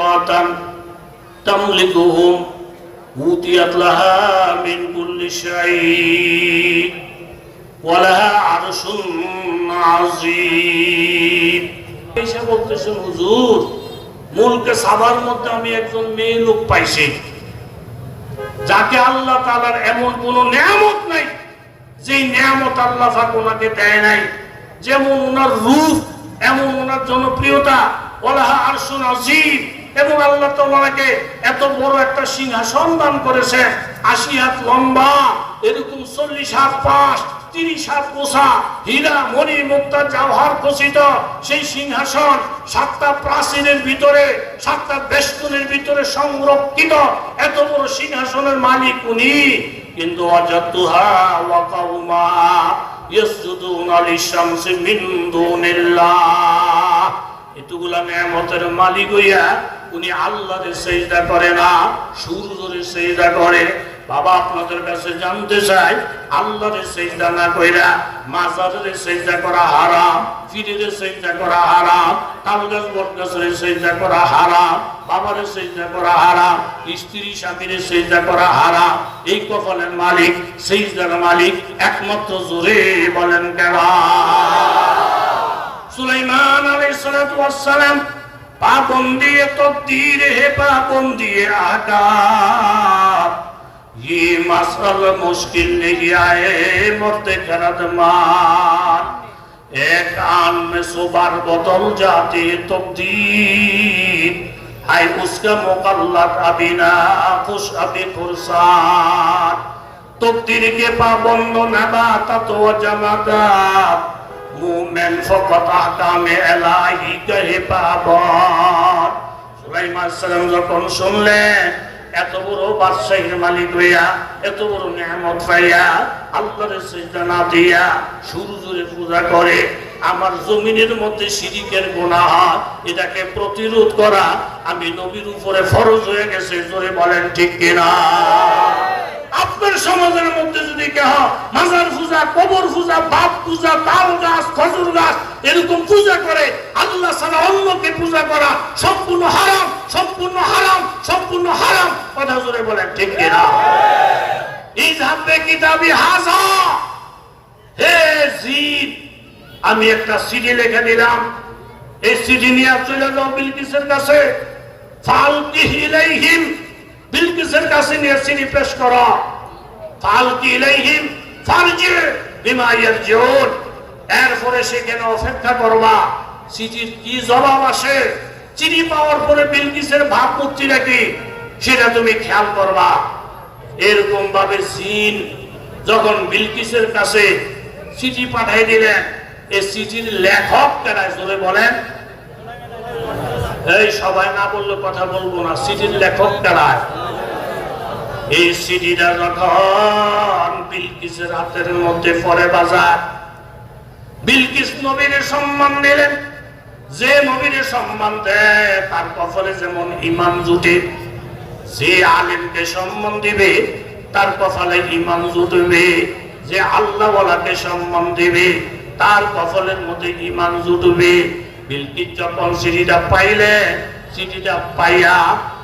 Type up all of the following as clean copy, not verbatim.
সামাওয়াতান তামলিকুহুম উতিয়াত লাহা মিন কুল্লি শাই ওয়া লাহা আরশুন আযীম। এসে বলতেছেন, হুজুর, মুলকে সাবার মধ্যে আমি একজন মেয়ে লোক পাইছি, যাকে আল্লাহ তাআলার এমন কোন নিয়ামত নাই যে নিয়ামত আল্লাহ পাক ওনাকে দেয় নাই। যেমন ওনার রূপ, এমন ওনার জনপ্রিয়তা, ওয়ালাহা আরশুন আযীম, এবং আল্লাহ তাআলাকে এত বড় একটা সিংহাসন দান করেছে, ৮০ হাত লম্বা, এরকম ৪০ হাত পাশ, ৩০ হাত পোষা, হীরা মণি মুক্তা জওহর খচিত সেই সিংহাসন ৭টা প্রাচীরের ভিতরে, ৭টা বেষ্টনীর ভিতরে সংরক্ষিত এত বড় সিংহাসনের মালিক উনি। কিন্তু ওয়াজাতুহা ওয়া কাউমা ইয়াসজুদুনা লিশ-শামসি মিন দুনিল্লাহ, এতগুলা নিয়ামতের মালিক হইয়া উনি আল্লাহরে সিজদা করে না, সূর্যরে সিজদা করে। বাবা, আপনাদের কাছে জানতে চাই, আল্লাহরে সিজদা না কইরা মাজারে সিজদা করা হারাম, পীরের সিজদা করা হারাম, তালগাছ বটগাছের সিজদা করা হারাম, বাবারে সিজদা করা হারাম, স্ত্রী স্বামীরে সিজদা করা হারাম। এই কপালের মালিক, সিজদার মালিক একমাত্র জোরে বলেন কেরা? সুলাইমান আলাইহিস সালাতু ওয়াস সালাম পাবন্দি তকদীর হে পাবন্দি আহকাম, ये मसला मुश्किल नहीं आए मरते खरदमान, एक आन में 100 बार बदल जाती तकदीर, है उसका मुकल्लद अभी ना खुश अभी खुरसान, तकदीर के पाबंद नबाता तो जमादात, मुमिन फकत अहकाम इलाही कहे पाबंद। सुलाइमान সালাম যখন শুনলেন এত বড় বাদশাহীর মালিক হইয়া, এত বড় নিয়ামত পাইয়া, আল্লাহরে সিজদা না দিয়া সূর্যরে পূজা করে, আমার জমিনের মধ্যে শিরকের গুনাহ, এটাকে প্রতিরোধ করা আমি নবীর উপরে ফরজ হয়ে গেছে। জোরে বলেন ঠিক কিনা? আপনার সমাজের মধ্যে যদি কেহ মাজার পূজা, কবর পূজা, বাপ পূজা, তাল গাছ, খজুর গাছ এরকম পূজা করে, আল্লাহ ছাড়া অন্যকে পূজা করা সম্পূর্ণ হারাম, সম্পূর্ণ হারাম, সম্পূর্ণ হারাম। কথা জোরে বলেন ঠিক কিনা? ইযহাব বিকিতাবি হাযা, হে জিদ, আমি একটা চিঠি লিখে দিলাম, এই চিঠি নিয়ে চলে যাও বিলকিসের কাছে, ফালকিহি ইলাইহিম, বিলকিসের কাছে নিয়ে চিঠি পেশ করো, ফালকি ইলাইহিম ফারজি বিমা ইয়ারজিউন, এরপরে সেখানে অপেক্ষা করবা চিঠির কি জবাব আসে। চিঠি পাওয়ার পরে বিলকিসের ভাবমূর্তিটা কি সেটা তুমি খেয়াল করবা। এরকম ভাবে জিন যখন বিলকিসের কাছে চিঠি পাঠিয়ে দিলেন, এই চিঠির লেখক কারা? জোরে বলেন। এই সবাই না বললে কথা বলবো না। চিঠির লেখক কারা? এই চিঠিটা যখন বিলকিসের হাতের মধ্যে পড়ে বাজার, বিলকিস নবীর সম্মান দিলেন। যে নবীর সম্মান দেয় তার কপালে যেমন ঈমান জুটে, যে আলেমকে সম্মান দিবে তার কপালে ঈমান জুটবে, যে আল্লাহ ওয়ালাকে সম্মান দিবে তার কপালের মধ্যে ঈমান জুটবে। বিলকিস যখন চিঠিটা পাইলে, চিঠিটা পাইয়া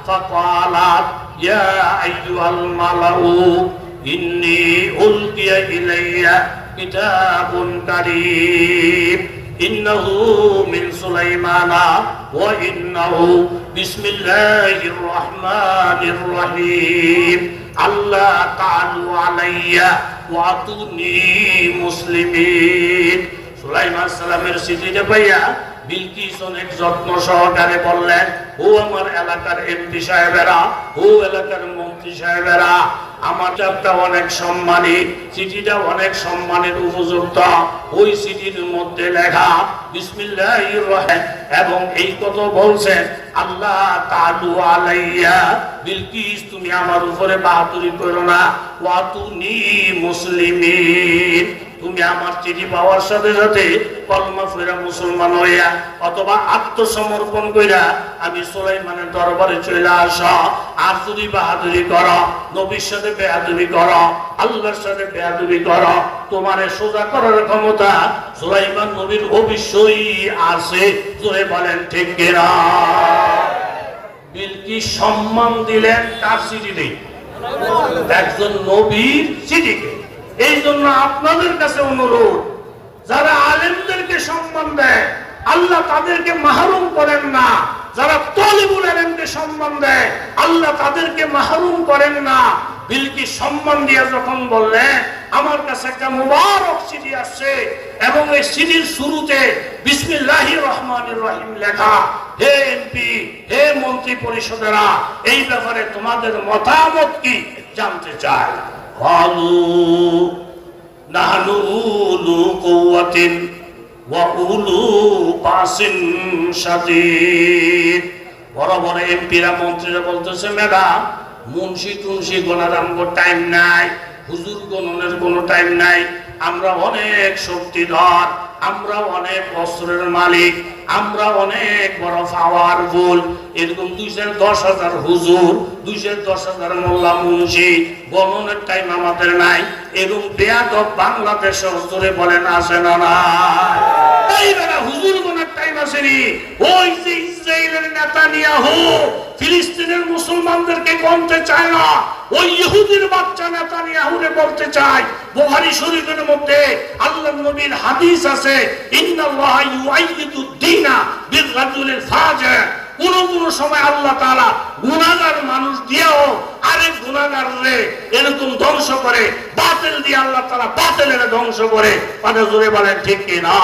ফাকালাত ইয়া আইয়ুহাল মালাউ ইন্নী উলকিয়া ইলাইয়া কিতাবুন কারীম ইন্নাহু মিন সুলাইমানা ওয়া ইন্নাহু বিসমিল্লাহির রহমানির রহিম আল্লাহ তাআলু আলাইয়া ওয়া আতুনি মুসলিমিন। সুলাইমান সালামের চিঠিটা পাইয়া বিলকিস অনেক যত্ন সহকারে বললেন, ও আমার এলাকার এমপি সাহেবেরা, ও এলাকার মন্ত্রী সাহেবেরা, আমার চাপটা অনেক সম্মানী, চিঠিটা অনেক সম্মানের উপযুক্ত। ওই চিঠির মধ্যে লেখা বিসমিল্লাহির রহমান, এবং এই কথা বলছেন আল্লাহ তাআলু আলাইয়া, বিলকিস তুমি আমার উপরে বাহাদুরি করো না, ওয়াতুনি মুসলিমিন, তুমি আমার চিঠি পাওয়ার সাথে সাথে কলমা পড়া মুসলমান হইয়া অথবা আত্মসমর্পণ কইরা আমি সুলাইমানের দরবারে চলে আসো। আর যদি বাহাদুরি করো, নবীর সাথে বেয়াদবি করো, আল্লাহর সাথে বেয়াদবি করো, তোমারে সোজা করার ক্ষমতা সুলাইমান নবীর অবশ্যই আছে। জোরে বলেন ঠিক কিনা? কি সম্মান দিলেন কার চিঠিতে? একজন নবীর চিঠিকে। এই জন্য আপনাদের কাছে অনুরোধ, যারা আলেমদেরকে সম্মান দেয় আল্লাহ তাদেরকে মাহরুম করেন না, যারা তলিবুল ইলমকে সম্মান দেয় আল্লাহ তাদেরকে মাহরুম করেন না। বিলকিস সম্মান দিয়ে যখন বললেন আমার কাছে একটা মুবারক চিঠি আসছে এবং এই চিঠির শুরুতে বিসমিল্লাহির রহমানির রহিম লেখা, হে এমপি, হে মন্ত্রী পরিষদেরা, এই ব্যাপারে তোমাদের মতামত কি জানতে চাই। ক্বালু নাহনু উলু কুওয়াতিন ওয়া উলু বাসিন শাদীদ। বড় বড় এমপিরা মন্ত্রীরা বলতেছে, ম্যাডাম মুন্সি টুন্সি গোনার আমগো টাইম নাই, হুজুর গণনের কোনো টাইম নাই, আমরা অনেক শক্তিধর, আমরা অনেক অস্ত্রের মালিক, আমরা অনেক বড় পাওয়ারফুল, এরকম 210,000 হুজুর, 210,000 মোল্লা মুন্সি, গণনের টাইম আমাদের নাই। এরকম বেয়াদব বাংলাদেশে হুজুরে বলেন আছে না না? এইবারে হুজুর গণের টাইম আসেনি। ওই যে ইসরায়েলের নেতানিয়াহু ফিলিস্তিনের মুসলমানদেরকে গণতে চায় না, ওই ইহুদির বাচ্চা নেতানিয়াহুরে বলতে চায়। বুখারী শরীফের মধ্যে আল্লাহর নবীর হাদিস আছে, ইন্নাল্লাহা ইউআইয়িদুদ দীনা বির-রাজুলিল ফাজির। কোন কোন সময় আল্লাহ তাআলা গুনাহগার মানুষ দিয়েও আরেক গুনাহগাররে এরকম ধ্বংস করে, বাতিল দিয়ে আল্লাহ তাআলা বাতিলের ধ্বংস করে। কথা জোরে বলেন ঠিক কি না?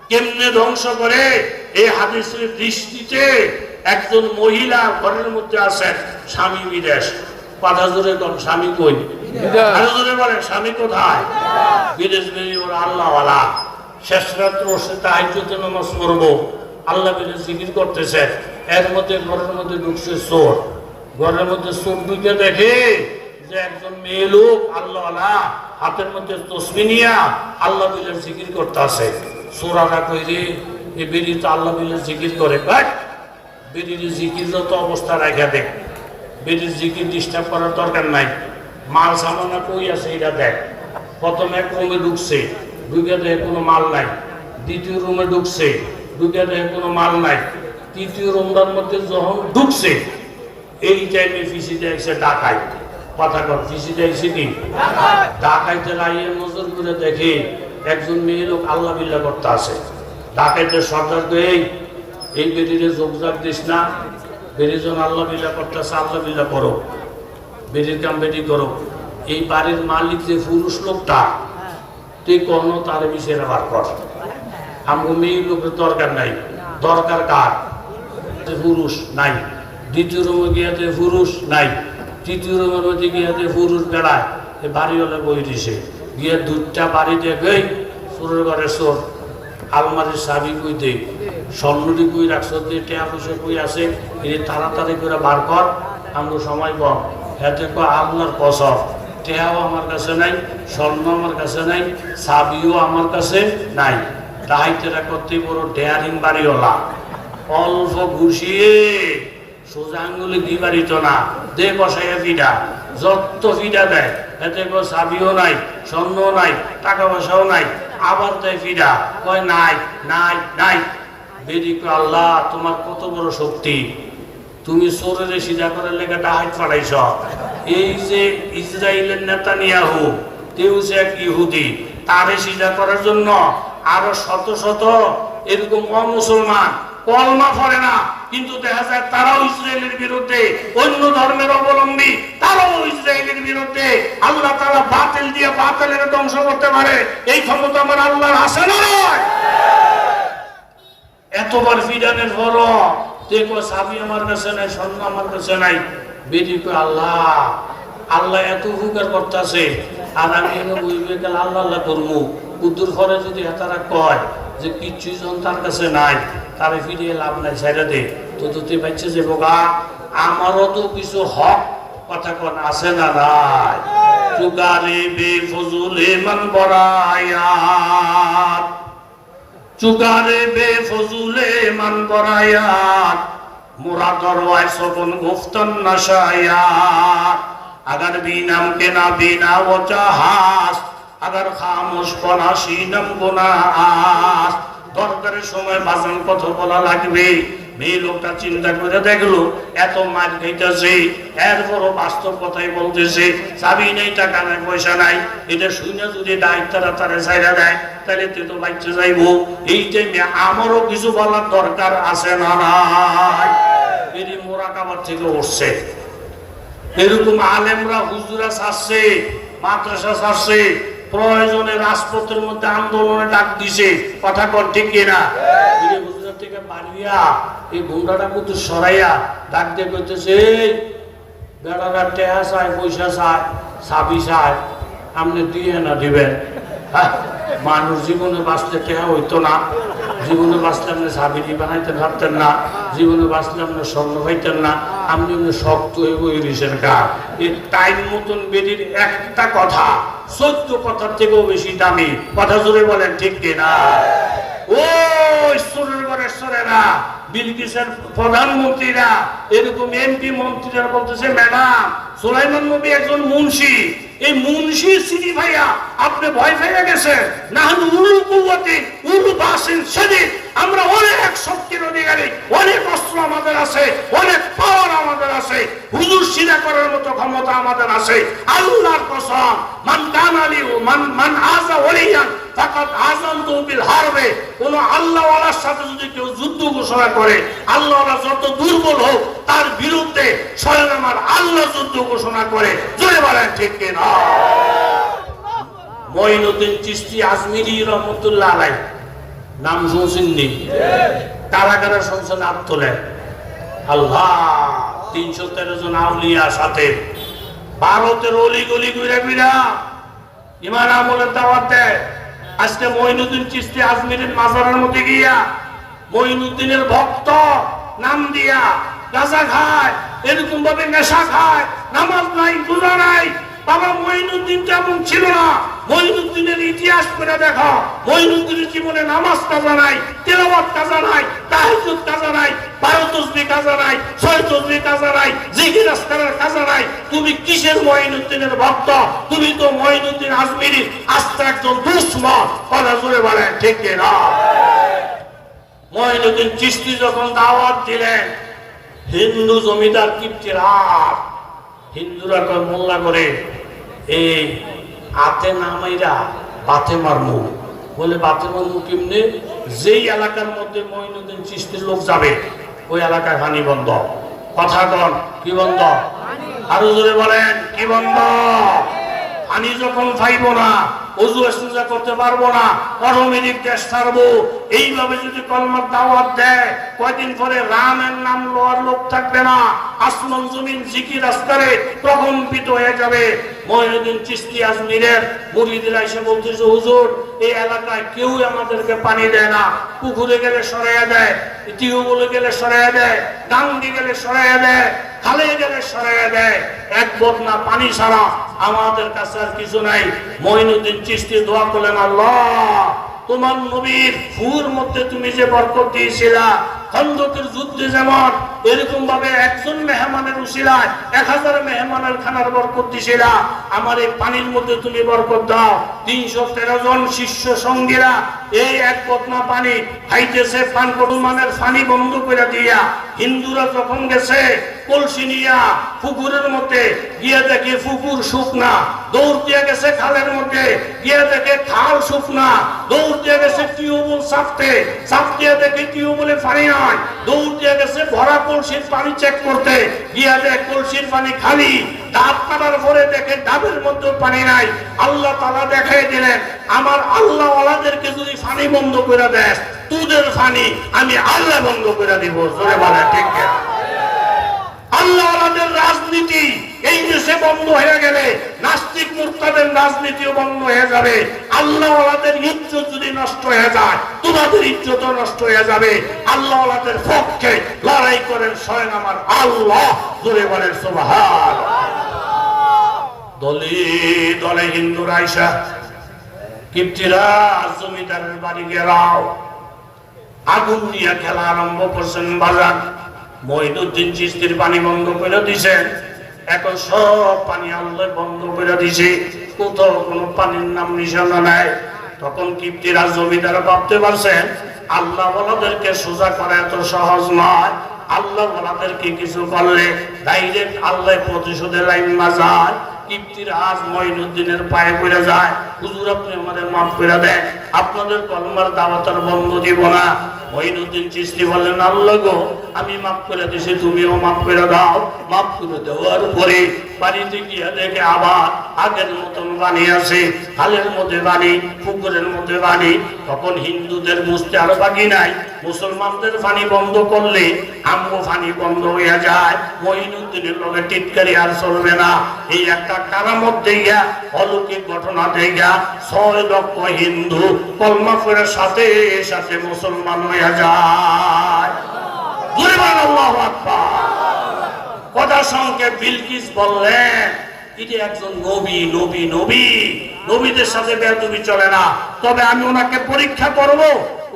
কেমনে ধ্বংস করে? এই হাদিসের দৃষ্টিতে একজন মহিলা ঘরের মধ্যে আছেন, স্বামী বিদেশ। কথা জোরে কোন স্বামী কই? আরো জোরে বলেন স্বামী কোথায়? বিদেশ বেরিয়ে ওরা আল্লাহওয়ালা, শেষ রাত্র সে তাহাজ্জুদে নামাজ পড়বো, আল্লাহ বলে জিকির করতেছে। এর মধ্যে ঘরের মধ্যে ঢুকছে চোর। ঘরের মধ্যে চোর ঢুকে দেখে যে একজন মেয়ে লোক আল্লাহওয়ালা হাতের মধ্যে তসবিহ নিয়া আল্লাহ বলে জিকির করতে আছে। চোরারা কই রে, এই বেরি তো আল্লাহ বলে জিকির করে। বেরির জিকির যত অবস্থা রাখা দেখ, বেরির জিকির ডিস্টার্ব করার দরকার নাই। মাল সামানা কই আছে এটা দেখ। প্রথমে এক রুমে ঢুকছে, ঢুকে দেখে কোনো মাল নাই। দ্বিতীয় রুমে ঢুকছে, ঢুকে দেখে কোনো মাল নাই। তৃতীয় রুমটার মধ্যে যখন ঢুকছে, এই টাইমে ফিসিতে এসে ডাকাই। কথা কর, ফিসিতে এসে কি ডাকাইতে রাইয়ের নজর করে দেখে একজন মেয়ে লোক আল্লাহ বিল্লাহ করতে আছে। ডাকাইতে সর্দার তো এই বেরিরে যোগজাগ দিস না, বেরিজন আল্লাহ বিল্লাহ করতেছে, আল্লাহ বিল্লাহ করো, বেরির কাম বেরি করো। এই বাড়ির মালিক যে পুরুষ লোকটা, তুই কোনো তার বিষয়ে বার কর। আমার মেয়ে লোকের দরকার নাই, দরকার কার? পুরুষ নাই। দ্বিতীয় রুমে গিয়াতে পুরুষ নাই। তৃতীয় রুমের মধ্যে গিয়াতে পুরুষ বেড়ায়। এই বাড়িওয়ালা বই দিছে, গিয়ে দুধটা বাড়ি দেখে চোরের ঘরে চোর, আলমারির চাবি কই দে, স্বর্ণটি কই রাখছ, টেয়া পয়সা কই আছে, এই তাড়াতাড়ি করে বার কর, আমরা সময় কম। এতে কয় আল্লাহর কসম, টেয়াও আমার কাছে নাই, স্বর্ণ আমার কাছে নাই, চাবিও আমার কাছে নাই। ডাহাইতেরা করতে বড় ডেয়ারিং বাড়িওয়ালা, অল্প ঘুষিয়ে সোজা আঙ্গুলে দি বাড়িত না, দে বসাইয়া ফিডা, যত ফিডা দেয় এতে কয় চাবিও নাই, স্বর্ণও নাই, টাকা পয়সাও নাই, আবার দেয় ফিডা, কয় নাই নাই নাই। বেরি কয় আল্লাহ তোমার কত বড় শক্তি, তুমি চোরের সিধা করে লেগে ডাহাইত পাঠাইছ। এই যে ইসরায়েলের নেতানিয়াহু, তেও যে এক ইহুদি, তারে সিধা করার জন্য আরো শত শত এরকম অমুসলমান কলমা পড়ে না, কিন্তু দেখা যায় তারাও ইসরায়েলের বিরুদ্ধে, অন্য ধর্মের অবলম্বী তারাও ইসরায়েলের বিরুদ্ধে। আল্লাহ তাআলা বাতিল দিয়ে বাতিলের ধ্বংস করতে পারে, এই ক্ষমতা আমার আল্লাহর আছে না? এতবার ফিডানের পর দেখো চাবি আমার কাছে নাই, স্বর্ণ আমার কাছে নাই। বেরি কয় আল্লাহ আল্লাহ এত উপকার করতেছে, আর আমি বুঝবে গেলে আল্লাহ আল্লাহ করবো। কুদ্দুর পরে যদি তারা কয় যে কিচ্ছুই যখন তার কাছে নাই, তারে ফিরিয়ে লাভ নাই, ছেড়ে দে, তো তুই পাইছে যে বোকা আমারও তো কিছু হক কথা কোন আছে না নাই? চুকারে বে ফজুলে মান বরায়াত, চুকারে বে ফজুলে মান বরায়াত, মোরা দরওয়ায় সবন গুফতন নশায়াত। अगर बीनम के ना बीना वो चाहास, अगर खामोश पना सीनम गुनाहास। দরকারের সময় বাজান কথা বলা লাগবে, মেয়ে লোকটা চিন্তা করে দেখলো এত মার খাইতেছে, এরপরও বাস্তব কথাই বলতেছে, চাবি নেই, টাকা নাই, পয়সা নাই। এটা শুনে যদি দায়িত্বটা তারা ছাইড়া দেয় তাহলে তুই তো বাচ্চা যাইবো। এই টাইমে আমারও কিছু বলার দরকার আছে না নাই? এরই মোরাকাবার থেকে উঠছে। এরকম আলেমরা হুজুরা ছাড়ছে, মাদ্রাসা ছাড়ছে, প্রয়োজনে রাজপথের মধ্যে আন্দোলনে ডাক দিছে। কথা কর ঠিক কিনা? হুজুরা থেকে বাড়িয়া এই গুন্ডাটা কত সরাইয়া ডাক দিয়ে করতেছে, বেড়ারা টেহা চায়, পয়সা চায়, চাবি চায়, আপনি দিয়ে না দিবেন? মানুষ জীবনে বাঁচলে টেহা হইতো না, জীবনে বাঁচলে আপনি চাবি বানাইতে পারতেন না, জীবনে বাঁচলে আপনি স্বর্ণ পাইতেন না, আপনি শক্ত হয়ে বই রিসের গা। এই টাইম মতন বেরির একটা কথা 14 কথার থেকেও বেশি দামি। কথা জোরে বলেন ঠিক কিনা? ও ঈশ্বরের ঘরের সরেরা, বিলকিসের প্রধানমন্ত্রীরা, এরকম এমপি মন্ত্রীরা বলতেছে, ম্যাডাম সুলাইমান নবী একজন মুন্সি, এই মুন্সি সিনি ভাইয়া আপনি ভয় পেয়ে গেছেন। নাহনু উলুল কুওয়াতি উলু বাসিন শাদীদ, আমরা অনেক শক্তির অধিকারী, অনেক অস্ত্র আমাদের আছে, অনেক পাওয়ার আমাদের আছে, হুজুর সিনা করার মতো ক্ষমতা আমাদের আছে। আল্লাহর কসম, মান কানালি মান আযা ওয়ালিয়ান ফাকাত আযানতু বিল হারবে। কোন আল্লাহওয়ালার সাথে যদি কেউ যুদ্ধ ঘোষণা করে, আল্লাহওয়ালা যত দুর্বল হোক তার বিরুদ্ধে স্বয়ং আমার আল্লাহ যুদ্ধ ঘোষণা করে। জোরে বলেন ঠিক কিনা? মঈনুদ্দিন চিশতি আজমিরি রহমাতুল্লাহ আলাইহি নাম শুনছেন নি? কারা কারা শুনছেন হাত তোলেন। আল্লাহ, 313 জন আউলিয়া সাথে ভারতের অলি গলি ঘুরে ঘুরা ইমান আমলের দাওয়াত দেয়। আজকে মঈনুদ্দিন চিশতি আজমিরের মাজারের মধ্যে গিয়া মঈনুদ্দিনের ভক্ত নাম দিয়া গাঁজা খায়, এরকম ভাবে নেশা খায়, নামাজ নাই, রোজা নাই। বাবা মঈনুদ্দিন তেমন ছিল না। মঈনুদ্দিনের ইতিহাস করে দেখো, মঈনুদ্দিনের জীবনে নামাজ কাজা নাই, তেলাওয়াত কাজা নাই, তাহাজ্জুদ কাজা নাই, 12 তাসবিহ কাজা নাই, 6 তাসবিহ কাজা নাই, জিকির আজকারের কাজা নাই। তুমি কিসের মঈনুদ্দিনের ভক্ত? তুমি তো মঈনুদ্দিন আজমিরি আস্তে একজন দুশমন। কথা জোরে বলেন ঠিক কিনা? মঈনুদ্দিন চিশতি যখন দাওয়াত দিলেন, হিন্দু জমিদার কিপ্টিরা, হিন্দুরা কয় মোল্লা করে এই আতে নামাইরা বাতে মারমু। বলে বাতে মারমু কেমনে? যেই এলাকার মধ্যে মঈনুদ্দিন চিশতির লোক যাবে ওই এলাকায় পানি বন্ধ। কথা কন, কি বন্ধ? আরো জোরে বলেন, কি বন্ধ? পানি যখন পাইব না, ওযু ইস্তিনজা করতে পারবো না, অটোমেটিক গ্যাস ছাড়বো। এইভাবে যদি কলমার দাওয়াত দেয়, কয়দিন পরে রামের নাম লওয়ার লোক থাকবে না, আসমান জমিন জিকির আজকারে প্রকম্পিত হয়ে যাবে। মঈনুদ্দিন চিশতি আজমিরের মুরিদরা এসে বলতেছে, হুজুর এই এলাকায় কেউ আমাদেরকে পানি দেয় না, পুকুরে গেলে সরাইয়া দেয়, টিউবওয়েলে গেলে সরাইয়া দেয়, ডাঙ্গি গেলে সরাইয়া দেয়, খালে গেলে সরাইয়া দেয়, এক বদনা পানি ছাড়া আমাদের কাছে আর কিছু নাই। মঈনুদ্দিন চিশতি দোয়া করলেন, আল্লাহ তোমার নবীর ফুর মধ্যে তুমি যে বরকত দিয়েছিলা, খন্দকের যুদ্ধে যেমন এরকম ভাবে একজন মেহমানের উসিলায় 1000 মেহমানের খানার বরকত দিয়েছিলা, আমার এই পানির মধ্যে তুমি বরকত দাও। 313 জন শিষ্য সঙ্গীরা এই এক বদনা পানি খাইতেছে, পান পরিমাণের পানি বন্ধ করে দিয়া হিন্দুরা যখন গেছে কলসি নিয়া পুকুরের মধ্যে গিয়ে দেখে পুকুর শুকনা, দৌড় দিয়ে গেছে খালের মধ্যে গিয়ে দেখে খাল শুকনা, দৌড় দিয়ে গেছে টিউবওয়েল সাফতে, সাফ দিয়ে দেখে টিউবওয়েলে পানি নাই, দৌড় দিয়ে গেছে ভরা কলসির পানি চেক করতে, গিয়ে দেখে কলসির পানি খালি, ডাব কাটার পরে দেখে ডাবের মধ্যে পানি নাই। আল্লাহ তাআলা দেখাই দিলেন, আমার আল্লাহ ওয়ালাদেরকে যদি পানি বন্ধ করে দেয়, তোদের পানি আমি আল্লাহ বন্ধ করে দিব। জোরে বলে ঠিক না? আল্লাহওয়ালাদের রাজনীতি এই দেশে বন্ধ হয়ে গেলে নাস্তিক মুরতাদের রাজনীতিও বন্ধ হয়ে যাবে। আল্লাহওয়ালাদের ইজ্জত যদি নষ্ট হয়ে যায়, তোমাদের ইজ্জতও নষ্ট হয়ে যাবে। আল্লাহওয়ালাদের পক্ষে লড়াই করেন স্বয়ং আমার আল্লাহ। জোরে বলেন সুবহানাল্লাহ। দলে দলে হিন্দুরা আইসা কিপ্টিরা জমিদারের বাড়ি গেলাও, আগুন নিয়ে খেলা আরম্ভ করছেন। বাজার মঈনুদ্দিন চিশতির পানি বন্ধ করে দিছেন, এখন সব পানি আল্লাহ বন্ধ করে দিছে, কোথাও কোনো পানির নাম নিশানা নাই। তখন কিপ্টিরা জমিদার ভাবতে পারছেন আল্লাহ ওয়ালাদেরকে সোজা করা এত সহজ নয়। আল্লাহ ওয়ালাদেরকে কিছু করলে ডাইরেক্ট আল্লাহ প্রতিশোধের লাইন মাজায়। কিপ্তির আজ মঈনুদ্দিনের পায়ে পড়ে যায়, হুজুর আপনি আমাদের মাফ করে দেন, আপনাদের কলমার দাওয়াতের বন্ধ দিব না। মঈনুদ্দিন চিশতি বললেন, আল্লাহ গো আমি মাফ করে দিছি, তুমিও মাফ করে দাও। মাফ করে দেওয়ার পরে বাড়িতে গিয়ে দেখে আবার আগের মতন পানি আছে, খালের মধ্যে পানি, পুকুরের মধ্যে পানি। তখন হিন্দুদের বুঝতে আর বাকি নাই, মুসলমানদের পানি বন্ধ করলে আমগো পানি বন্ধ হয়ে যায়। মঈনুদ্দিনের লগে টিটকারি আর চলবে না। এই একটা কারামত দেইয়া, অলৌকিক ঘটনা দেইয়া 6 লক্ষ হিন্দু কলমা পড়ে সাথে সাথে মুসলমান হয়ে যায়। আল্লাহু আকবার। কথা সঙ্গে বিলকিস বললেন, এটা একজন নবী, নবী নবী নবীদের সাথে বেয়াদবি চলে না। তবে আমি ওনাকে পরীক্ষা করব,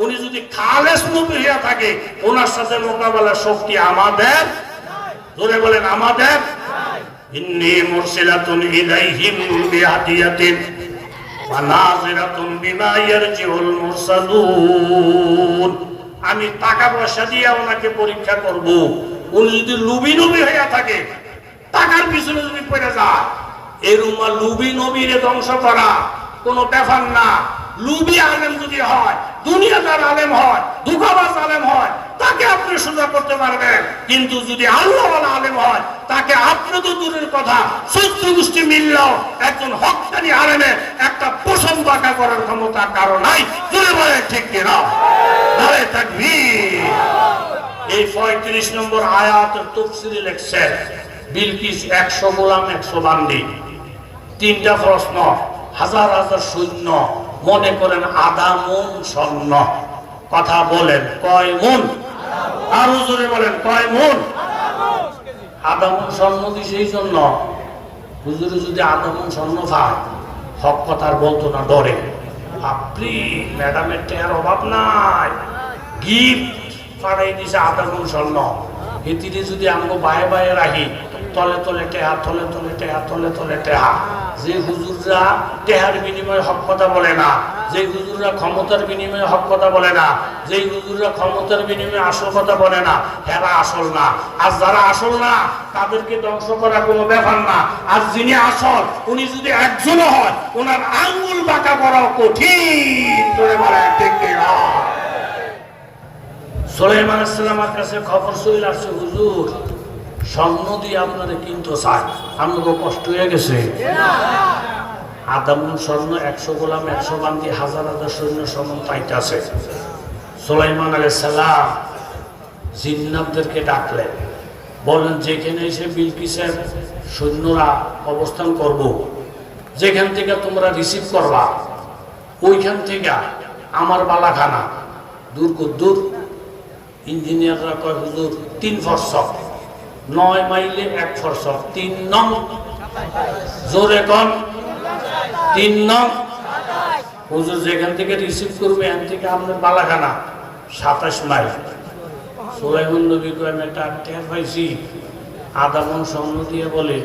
উনি যদি খালেস নবী হয়ে থাকে, ওনার সাথে মোকাবেলা শক্তি আমাদের। জোরে বলেন আমাদের। ইন্নী মুরসিলাতুন ইলাইহিম বিহাদিয়াতিন ওয়া নাযিরাতুন বিমা ইয়ারজিউল মুরসালুন। আমি টাকা পয়সা দিয়ে ওনাকে পরীক্ষা করব। উনি যদি লুবি নবী হয়ে থাকে, টাকার পিছনে যদি পড়ে যায়, এরুমা লুবি নবীরে ধ্বংস করা কোনো ব্যাপার না। লুবি আলেম যদি হয়, দুনিয়াদার আলেম হয়, ধোঁকাবাজ আলেম হয়, তাকে আপনি সোজা করতে পারবেন। কিন্তু যদি আল্লাহওয়ালা আলেম হয়, তাকে আপনি তো দূরের কথা, 14 গোষ্ঠী মিললেও একজন হক্কানি আলেমের একটা পোষণ বাঁকা করার ক্ষমতা কারো নাই। জোরে বলে ঠিক কিনা? নারে তাকবীর। এই 35 নম্বর আয়াতের তাফসীরে লেখছে, বিলকিস 100 গোলাম 100 বান্দি, 3টা প্রশ্ন, হাজার হাজার সৈন্য, মনে করেন আধা মন স্বর্ণ। কথা বলেন কয় মন? আরো জোরে বলেন কয় মন? আধা মন স্বর্ণ দিছে এই জন্য, হুজুরে যদি আধা মন স্বর্ণ পায়, হক কথা বলতো না, ডরে। আপনি ম্যাডামের টেয়ার অভাব নাই, গিফট পাড়াই দিছে আধা মন স্বর্ণ। এটিতে যদি আমরা বায়ে বায়ে রাখি, তলে তলে টেহা, তলে তলে টেহা, তলে তলে টেহা। যে হুজুররা টেহার বিনিময়ে হক কথা বলে না, যে হুজুররা ক্ষমতার বিনিময়ে হক কথা বলে না, যে হুজুররা ক্ষমতার বিনিময়ে আসল কথা বলে না, এরা আসল না। আর যারা আসল না, তাদেরকে ধ্বংস করা কোনো ব্যাপার না। আর যিনি আসল, উনি যদি একজনও হয়, ওনার আঙ্গুল বাঁকা করাও কঠিন। সুলাইমান আলাইহিস সালামের কাছে খবর চলে আসছে, হুজুর স্বর্ণ দিয়ে আপনারা কিন্তু চাই, আমাকে কষ্ট হয়ে গেছে। আধা মণ স্বর্ণ, 100 গোলাম 100 বান্দি, হাজার হাজার সৈন্য সমান পাইতেছে। সুলাইমান আলাইহিস সালাম জিন্নাতদেরকে ডাকলেন, বলেন যেখানে এসে বিলকিসের সৈন্যরা অবস্থান করব, যেখান থেকে তোমরা রিসিভ করবা, ওইখান থেকে আমার বালাখানা দূর দূর। ইঞ্জিনিয়াররা কয়, হুজুর 3 ফরসক, 9 মাইলে 1 ফরসক, 3 নং। জোরে কন 3 নং। হুজুর যেখান থেকে রিসিভ করবে, এখান থেকে আপনার বালাখানা 27 মাইল। সুলাইমান নবী কয়, আমি একটা টের পাইছি, আধা মণ স্বর্ণ দিয়ে বলে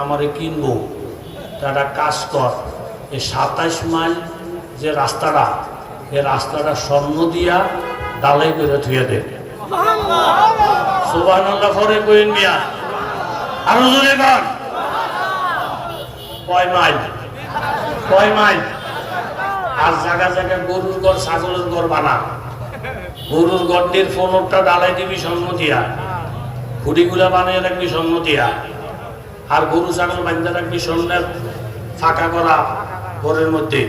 আমারে কিনবো। তারা কাজ কর, এই 27 মাইল যে রাস্তাটা, এই রাস্তাটা স্বর্ণ দিয়া ডালাই করে থুয়ে দে। সুবহানাল্লাহ পরে কইন মিয়া, আরো জোরে কর। কয় মাইল? কয় মাইল? আর জায়গা জায়গা গরুর ঘর, ছাগলের ঘর বানা। গরুর গড্ডির ফোনটা ডালাই দিবি স্বর্ণ দিয়া, খুঁড়িগুলা বানিয়ে রাখবি স্বর্ণ দিয়া, আর গরু ছাগল বান্ধা রাখবি স্বর্ণের ফাঁকা করা ঘরের মধ্যে।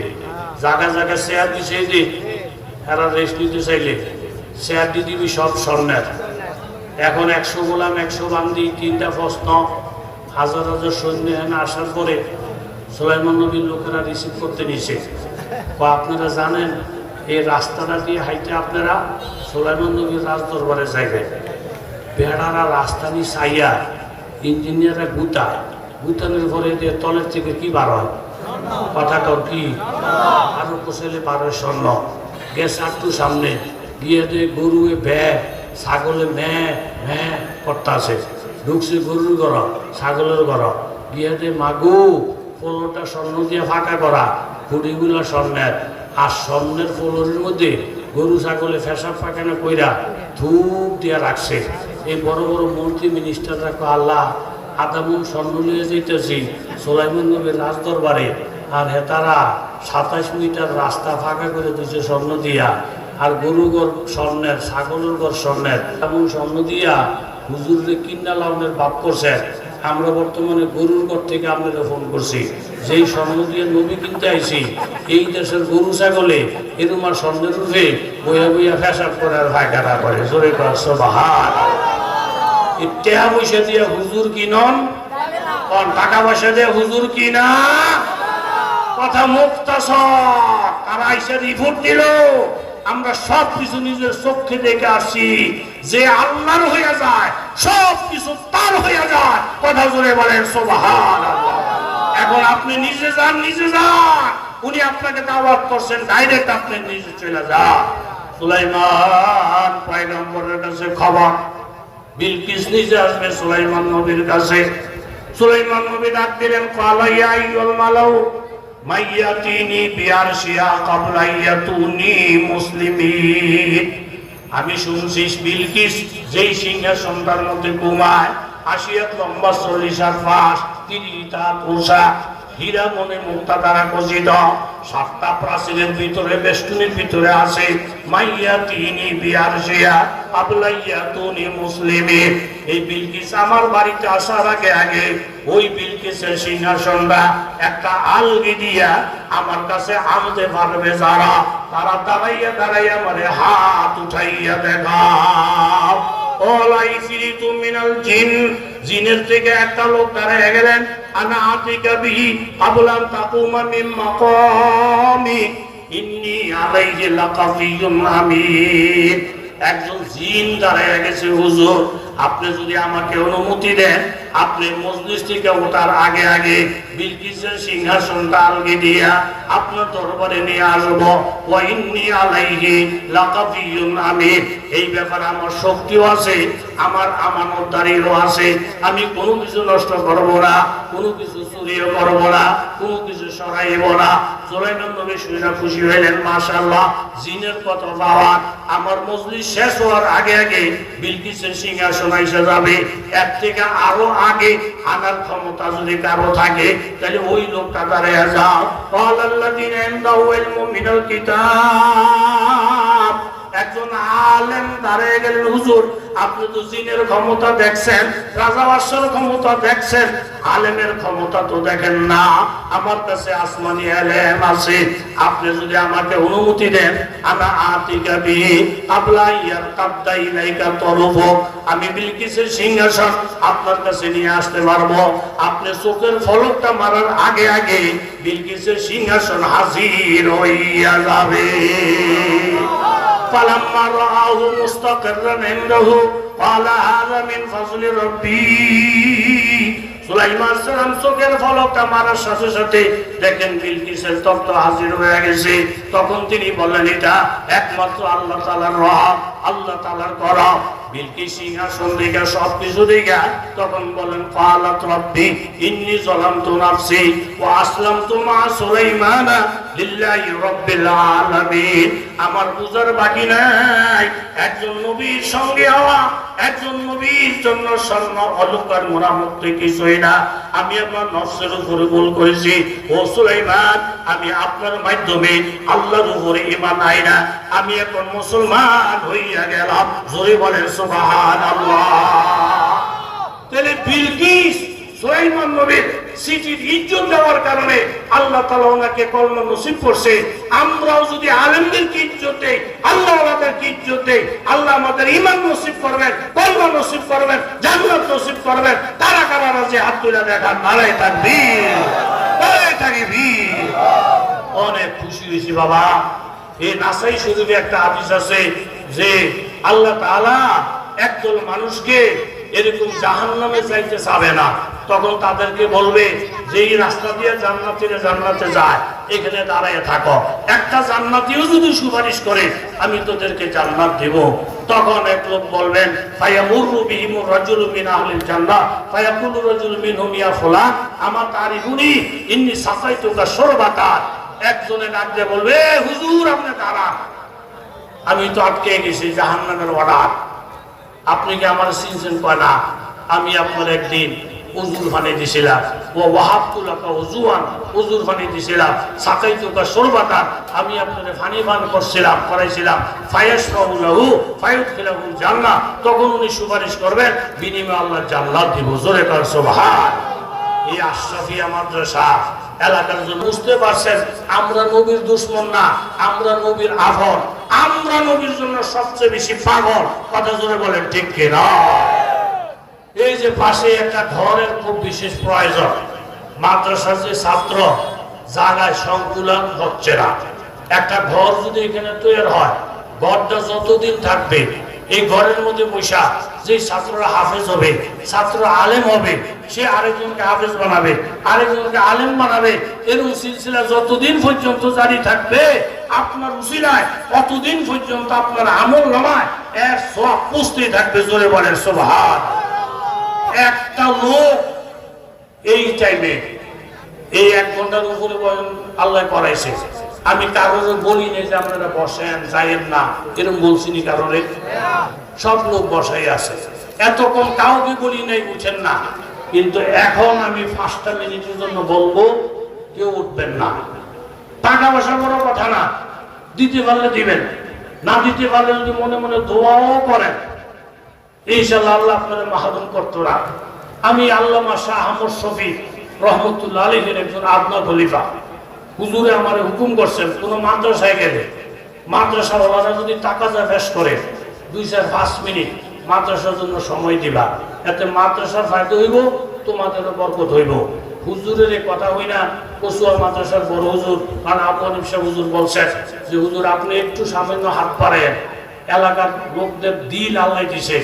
জায়গা জায়গা চেয়ার দিছে, যে এরা রেস্ট নিতে চাইলে চেয়ার দিয়ে দিবি সব স্বর্ণের। এখন 100 গোলাম 100 বান্দি, 3টা প্রশ্ন, হাজার হাজার সৈন্য এখানে আসার পরে সুলাইমান নবীর লোকেরা রিসিভ করতে নিছে। আপনারা জানেন এই রাস্তাটা দিয়ে হাইটে আপনারা সুলাইমান নবীর রাজদরবারে যাইবেন। বেড়ারা রাস্তা নিয়ে চাইয়া ইঞ্জিনিয়াররা গুতায়, গুতানোর পরে দিয়ে তলের থেকে কি বার হয়? কথাটা কি? আরো কোসেলে বারো স্বর্ণ। গ্যাস একটু সামনে গিয়ে দিয়ে গরুয়ে ভ্যা, ছাগলে ম্যাঁ ম্যাঁ করতে আছে। ঢুকছে গরুর ঘর, ছাগলের ঘর, গিয়ে দিয়ে মাগু পোলোটা স্বর্ণ দিয়ে ফাঁকা করা, খুঁড়িগুলা স্বর্ণের। আর স্বর্ণের পোলোর মধ্যে গরু ছাগলে ফেসাব পায়খানা কইরা ধূপ দিয়া রাখছে। এই বড় বড় মন্ত্রী মিনিস্টাররা কো আল্লাহ আদামুন স্বর্ণ নিয়ে যেতেছি সুলাইমান নবীর রাজ দরবারে, আর হেতারা 27 মিটার রাস্তা ফাঁকা করে দিয়েছে স্বর্ণ দিয়া, আর গরু গর স্বর্ণের, ছাগলের গর স্বর্ণের, এমন স্বর্ণ দিয়া হুজুরে কিন্না লাউনের বাপ করছেন। আমরা বর্তমানে গরুর ঘর থেকে আপনাকে ফোন করছি, যেই স্বর্ণ দিয়ে নবী কিনতে আইছি, এই দেশের গরু ছাগলে এরকম আর স্বর্ণের রূপে বইয়া বইয়া ফেসাব করে আর পায়খানা করে। জোরে সুবহান। টাকা পয়সা দিয়ে হুজুর কিনন, টাকা পয়সা দিয়ে হুজুর কিনা কথা মুক্তাসর। তারা এসে রিপোর্ট দিল, আমরা সব কিছু নিজের চোখে দেখে আসি, যে আল্লাহর হয়ে যায় সব কিছু তার হয়ে যায়। কথা জোরে বলেন সুবহানাল্লাহ। এখন আপনি নিজে যান, নিজে যান, উনি আপনাকে দাওয়াত করছেন, ডাইরেক্ট আপনি নিজে চলে যান। সুলাইমান পয়গম্বরের কাছে খবর, বিলকিস নিজে আসবে সুলাইমান নবীর কাছে। সুলাইমান নবী ডাক দিলেন, ক্বালা ইয়া আইয়ুল মালাউ মাইয়াতিনি বিআরশিয়া ক্বাবলা ইয়াতুনি মুসলিমিন। আমি শুনছি বিলকিস যেই সিংহাসনটার মধ্যে ঘুমায়, 80 লম্বা 40 হাত ফাঁস, 30 হাত উঁচা, হীরা মনে মুক্তা দ্বারা খচিত, 7টা প্রাচীরের ভিতরে বেষ্টনীর ভিতরে আছে। মাইয়াতিনি বিআরশিয়া ক্বাবলা ইয়াতুনি মুসলিমিন। এই বিলকিস আমার বাড়িতে আসার আগে আগে ওই বিলকিসের সিংহাসনটা একটা আলগি দিয়া আমার কাছে আনতে পারবে যারা, তারা দাঁড়াইয়া দাঁড়াইয়া মানে হাত উঠাইয়া দেখাও। জিনের থেকে একটা লোক দাঁড়াইয়া গেলেন, আনা আতিকা বিহি ক্বাবলা আন তাকুমা মিন মাকামি ইন্নী আলাইহি লাকাফিয়্যুন আমিন। একজন জিন দাঁড়াইয়া গেছে, হুজুর আপনি যদি আমাকে অনুমতি দেন, আপনি মজলিস থেকে ওঠার আগে আগে বিলকিসের সিংহাসনটা আলগি দিয়া আপনার দরবারে নিয়ে আসবো। ওয়া ইন্নী আলাইহি লাকাফিয়্যুন আমিন। এই ব্যাপারে আমার শক্তিও আছে, আমার আমানতদারিও আছে। আমি কোনো কিছু নষ্ট করব না, কোনো কিছু চুরিও করব না, কোনো কিছু সরাইব না। সুলাইমান নবী শুনে খুশি হইলেন, মাশাআল্লাহ, জিনের কত পাওয়ার। আমার মজলিস শেষ হওয়ার আগে আগে বিলকিসের সিংহাসন এসে যাবে। এর থেকে আরো আগে আনার ক্ষমতা যদি কারো থাকে, তাহলে ওই লোকটা দাঁড়িয়ে যাও। ক্বালাল্লাযীনা ইনদাহু ইলমুম মিনাল কিতাব। একজন আলেম দাঁড়িয়ে গেলেন, হুজুর আপনি তো জিনের ক্ষমতা দেখছেন, রাজা বাদশার ক্ষমতা দেখছেন, আলেমের ক্ষমতা তো দেখেন না। আমার কাছে আসমানি আলেম আছে, আপনি যদি আমাকে অনুমতি দেন, আনা আতিকা বিহি ক্বাবলা ইয়ারতাদ্দা ইলাইকা তরফুক। আমি বিলকিসের সিংহাসন আপনার কাছে নিয়ে আসতে পারবো। আপনি চোখের ফলকটা মারার আগে আগে বিলকিসের সিংহাসন হাজির হইয়া যাবে। فلما رآه مستقرا عنده قال هذا من فضل ربي। সুলাইমান সালাম চোখের ফলকটা মারার সাথে সাথে দেখেন বিলকিসের তখ্ত হাজির হয়ে গেছে। তখন তিনি বললেন, এটা একমাত্র আল্লাহ তাআলার রহমত, আল্লাহ তাআলার করম। বিলকিস সিংহাসন দেখা সবকিছু দেখা তখন বলেন, ক্বালাত রাব্বি ইন্নী যালামতু নাফসি ওয়া আসলামতু মা সুলাইমানা লিল্লাহি রাব্বিল আলামিন। আমার বুঝার বাকি নাই, একজন নবীর সঙ্গে হওয়া, একজন নবীর জন্য স্বর্ণ অলংকার মোরামত কিছুই না। আমি আমার নফসের উপরে ভুল করেছি। ও সুলাইমান, আমি আপনার মাধ্যমে আল্লাহর উপরে ঈমান আইনা আমি এখন মুসলমান হইয়া গেলাম। জোরে বলেন সুবহানাল্লাহ। তাহলে বিলকিস সুলাইমান নবীর সিটির ইজ্জত দেওয়ার কারণে আল্লাহ তাআলা ওনাকে কলমা নসিব করছে। আমরাও যদি আলেমদেরকে ইজ্জত দেই, আল্লাহ ওনাদেরকে ইজ্জত দেই, আল্লাহ আমাদের ঈমান নসিব করবেন, কলমা নসিব করবেন, জান্নাত নসিব করবেন। তারা কারা রাজি হাত তুলে দেখান, নারায়ে তাকবীর, নারায়ে তাকবীর। অনেক খুশি হয়েছি বাবা। এই নাসাই শরীফে একটা হাদিস আছে যে আল্লাহ তাআলা একদল মানুষকে এরকম জাহান্নামে যাইতে চাবে না। তখন তাদেরকে বলবে যে এই রাস্তা দিয়ে জান্নাতে যায়, এখানে দাঁড়ায় থাকো। একটা জান্নাতীও যদি সুপারিশ করে আমি তোদেরকে জান্নাত দেব। তখন এক লোক বলবেন, ফায়ামুরু বিহিমুর রাজুলু মিন আহলিল জান্নাহ ফায়াকুলু রাজুলু মিনহুম ইয়া ফুলান আমা তারিফুনি ইন্নী সাকাইতুকা শুরবাতা। একজনে ডাক দিয়ে বলবে, হুজুর আপনি দাঁড়ান। আমি তো আটকে গেছি জাহান্নামের অর্ডার। আপনি কি আমার চিনছেন? কয় না। আমি আপনার একদিন উজুর পানি দিছিলাম, ও ওয়াহাবতুল্লাহ উজুয়ান, উজুর পানি দিছিলাম, সাকাইতুকা শরবাতান, আমি আপনার পানি পান করছিলাম, করাইছিলাম, ফায়াশরাউলাহু ফায়ুদখিলাহুল জান্নাহ, তখন উনি সুপারিশ করবেন, বিনিময়ে আল্লাহ জান্নাত দিব। জোরে কর সুবহান। এই আশরাফিয়া মাদ্রাসা এলাকার জন্য বুঝতে পারছেন, আমরা নবীর দুশমন না, আমরা নবীর আফর, আমরা নবীর জন্য সবচেয়ে বেশি পাগল। কথা জোরে বলেন ঠিক কিনা? এই যে পাশে একটা ঘরের খুব বিশেষ প্রয়োজন। মাদ্রাসার যে ছাত্র, জায়গায় সংকুলন হচ্ছে না। একটা ঘর যদি এখানে তৈরি হয়, ঘরটা যতদিন থাকবে, এই ঘরের মধ্যে বসা যে ছাত্ররা হাফেজ হবে, ছাত্র আলেম হবে, সে আরেকজনকে হাফেজ বানাবে, আরেকজনকে আলেম বানাবে। এরকম সিলসিলা যতদিন পর্যন্ত জারি থাকবে, আপনার উসিলায় অতদিন পর্যন্ত আপনার আমল নামায় এর সওয়াব পুষতেই থাকবে। জোরে বলেন সুবহান। একটা লোক এই টাইমে এই 1 ঘন্টার উপরে বয়ান আল্লাহ করাইছে। আমি কারোর বলি নাই যে আপনারা বসেন যাইয়েন না, এরকম বলছিনি কারোরে? সব লোক বসাই আছে। এতক্ষণ কাউকে বলি নাই উঠেন না, কিন্তু এখন আমি 5টা মিনিটের জন্য বলবো, কেউ উঠবেন না। টাকা পয়সা বড় কথা না, দিতে পারলে দিবেন, না দিতে পারলে যদি মনে মনে দোয়াও করেন, ইনশাআল্লাহ আল্লাহ আপনাদের মাহরুম করতো না। আমি আল্লামা শাহ আহমদ শফি রহমতুল্লাহ আলাইহির একজন আদনা খলিফা, হুজুরে আমারে হুকুম করছেন, কোনো মাদ্রাসায় গেলে মাদ্রাসাওয়ালারা যদি টাকা যা ভেস করে 2-5 মিনিট মাদ্রাসার জন্য সময় দিবা, এতে মাদ্রাসার ফায়দা হইব, তোমাদেরও বরকত হইব। হুজুরের এই কথা হই না, কচুয়া মাদ্রাসার বড় হুজুর মানে আবু হানিফ সাহেব হুজুর বলছেন যে হুজুর আপনি একটু সামান্য হাত পারেন, এলাকার লোকদের দিল আল্লাহ দিছে,